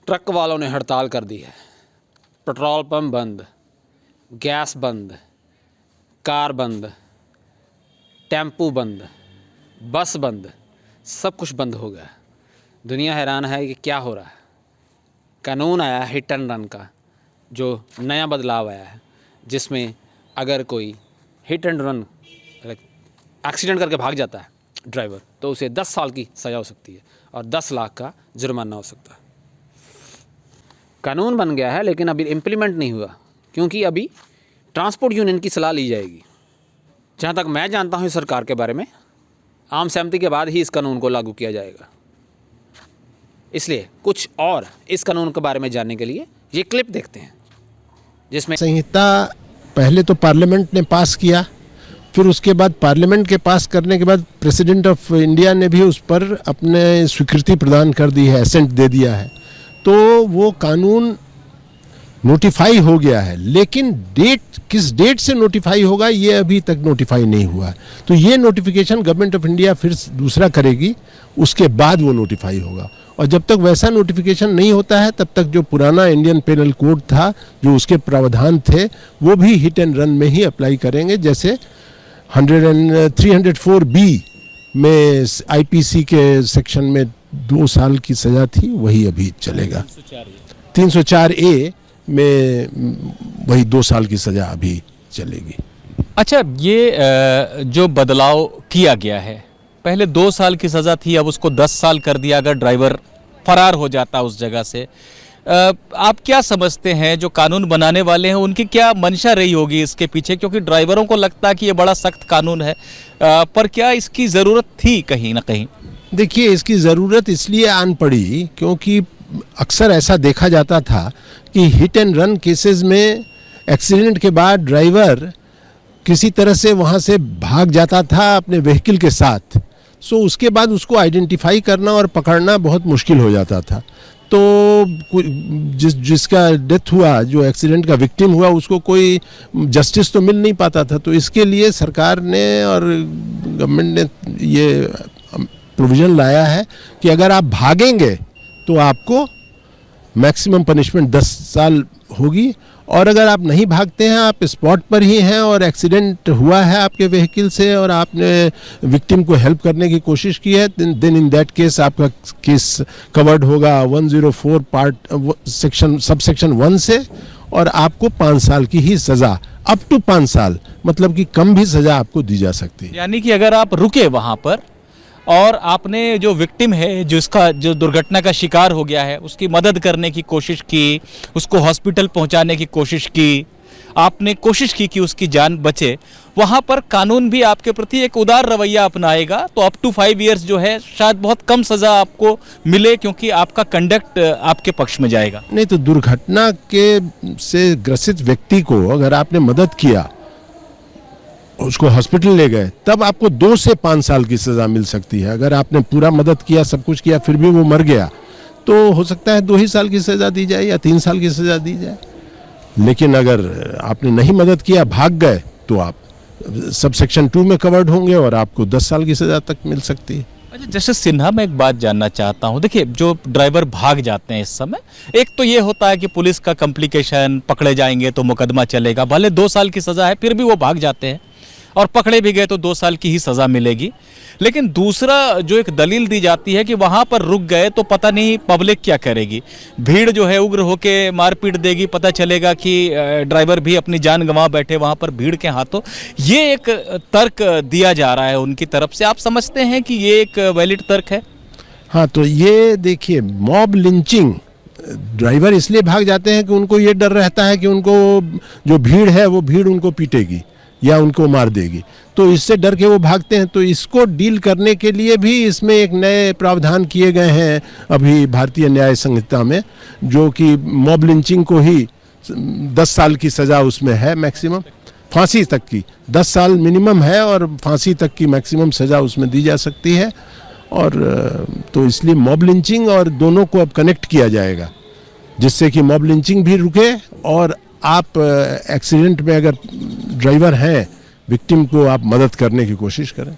Truck वालों ने हड़ताल कर दी है। पेट्रोल पंप बंद, गैस बंद, कार बंद, टेम्पू बंद, बस बंद, सब कुछ बंद हो गया। दुनिया हैरान है कि क्या हो रहा है। कानून आया है हिट एंड रन का, जो नया बदलाव आया है, जिसमें अगर कोई हिट एंड रन एक्सीडेंट करके भाग जाता है ड्राइवर, तो उसे 10 साल की सज़ा हो सकती है और 10 लाख का जुर्माना हो सकता है। कानून बन गया है लेकिन अभी इम्प्लीमेंट नहीं हुआ, क्योंकि अभी ट्रांसपोर्ट यूनियन की सलाह ली जाएगी। जहाँ तक मैं जानता हूँ सरकार के बारे में, आम सहमति के बाद ही इस कानून को लागू किया जाएगा। इसलिए कुछ और इस कानून के बारे में जानने के लिए ये क्लिप देखते हैं, जिसमें संहिता पहले तो पार्लियामेंट ने पास किया, फिर उसके बाद पार्लियामेंट के पास करने के बाद प्रेसिडेंट ऑफ इंडिया ने भी उस पर अपने स्वीकृति प्रदान कर दी है, एसेंट दे दिया है। तो वो कानून नोटिफाई हो गया है, लेकिन किस डेट से नोटिफाई होगा ये अभी तक नोटिफाई नहीं हुआ। तो ये नोटिफिकेशन गवर्नमेंट ऑफ इंडिया फिर दूसरा करेगी, उसके बाद वो नोटिफाई होगा। और जब तक वैसा नोटिफिकेशन नहीं होता है तब तक जो पुराना इंडियन पेनल कोड था, जो उसके प्रावधान थे, वो भी हिट एंड रन में ही अप्लाई करेंगे। जैसे 304B में IPC के सेक्शन में 2 साल की सज़ा थी, वही अभी चलेगा। 304A में वही 2 साल की सज़ा अभी चलेगी। अच्छा, ये जो बदलाव किया गया है, पहले 2 साल की सज़ा थी, अब उसको 10 साल कर दिया अगर ड्राइवर फरार हो जाता उस जगह से। आप क्या समझते हैं, जो कानून बनाने वाले हैं उनकी क्या मंशा रही होगी इसके पीछे? क्योंकि ड्राइवरों को लगता है कि ये बड़ा सख्त कानून है, पर क्या इसकी ज़रूरत थी कहीं ना कहीं? देखिए, इसकी ज़रूरत इसलिए आन पड़ी क्योंकि अक्सर ऐसा देखा जाता था कि हिट एंड रन केसेस में एक्सीडेंट के बाद ड्राइवर किसी तरह से वहाँ से भाग जाता था अपने व्हीकल के साथ। सो उसके बाद उसको आइडेंटिफाई करना और पकड़ना बहुत मुश्किल हो जाता था। तो जिसका डेथ हुआ, जो एक्सीडेंट का विक्टिम हुआ, उसको कोई जस्टिस तो मिल नहीं पाता था। तो इसके लिए सरकार ने और गवर्नमेंट ने ये प्रोविज़न लाया है कि अगर आप भागेंगे तो आपको मैक्सिमम पनिशमेंट 10 साल होगी, और अगर आप नहीं भागते हैं, आप स्पॉट पर ही हैं और एक्सीडेंट हुआ है आपके व्हीकल से और आपने विक्टिम को हेल्प करने की कोशिश की है, देन इन दैट केस आपका केस कवर्ड होगा 104 पार्ट सेक्शन सबसेक्शन 1 से, और आपको 5 साल की ही सज़ा, अप टू 5 साल, मतलब कि कम भी सज़ा आपको दी जा सकती है। यानी कि अगर आप रुके वहाँ पर और आपने जो विक्टिम है, जो दुर्घटना का शिकार हो गया है, उसकी मदद करने की कोशिश की, उसको हॉस्पिटल पहुंचाने की कोशिश की, आपने कोशिश की कि उसकी जान बचे, वहां पर कानून भी आपके प्रति एक उदार रवैया अपनाएगा। तो अप टू 5 इयर्स जो है, शायद बहुत कम सज़ा आपको मिले, क्योंकि आपका कंडक्ट आपके पक्ष में जाएगा। नहीं तो दुर्घटना के से ग्रसित व्यक्ति को अगर आपने मदद किया, उसको हॉस्पिटल ले गए, तब आपको 2 से 5 साल की सज़ा मिल सकती है। अगर आपने पूरा मदद किया, सब कुछ किया, फिर भी वो मर गया, तो हो सकता है 2 ही साल की सज़ा दी जाए या 3 साल की सज़ा दी जाए। लेकिन अगर आपने नहीं मदद किया, भाग गए, तो आप सबसेक्शन 2 में कवर्ड होंगे और आपको 10 साल की सज़ा तक मिल सकती है। अच्छा, जस्टिस सिन्हा, मैं एक बात जानना चाहता हूँ। देखिए, जो ड्राइवर भाग जाते हैं इस समय, एक तो ये होता है कि पुलिस का कॉम्प्लिकेशन, पकड़े जाएंगे तो मुकदमा चलेगा, भले 2 साल की सज़ा है, फिर भी वो भाग जाते हैं, और पकड़े भी गए तो 2 साल की ही सज़ा मिलेगी। लेकिन दूसरा जो एक दलील दी जाती है कि वहाँ पर रुक गए तो पता नहीं पब्लिक क्या करेगी, भीड़ जो है उग्र होके मारपीट देगी, पता चलेगा कि ड्राइवर भी अपनी जान गंवा बैठे वहाँ पर भीड़ के हाथों। ये एक तर्क दिया जा रहा है उनकी तरफ से। आप समझते हैं कि ये एक वैलिड तर्क है? हाँ, तो ये देखिए, मॉब लिंचिंग, ड्राइवर इसलिए भाग जाते हैं कि उनको ये डर रहता है कि उनको जो भीड़ है वो भीड़ उनको पीटेगी या उनको मार देगी, तो इससे डर के वो भागते हैं। तो इसको डील करने के लिए भी इसमें एक नए प्रावधान किए गए हैं अभी भारतीय न्याय संहिता में, जो कि मॉब लिंचिंग को ही 10 साल की सज़ा उसमें है, मैक्सिमम फांसी तक की, 10 साल मिनिमम है और फांसी तक की मैक्सिमम सज़ा उसमें दी जा सकती है। और तो इसलिए मॉब लिंचिंग और दोनों को अब कनेक्ट किया जाएगा, जिससे कि मॉब लिंचिंग भी रुके और आप एक्सीडेंट में अगर ड्राइवर हैं, विक्टिम को आप मदद करने की कोशिश करें।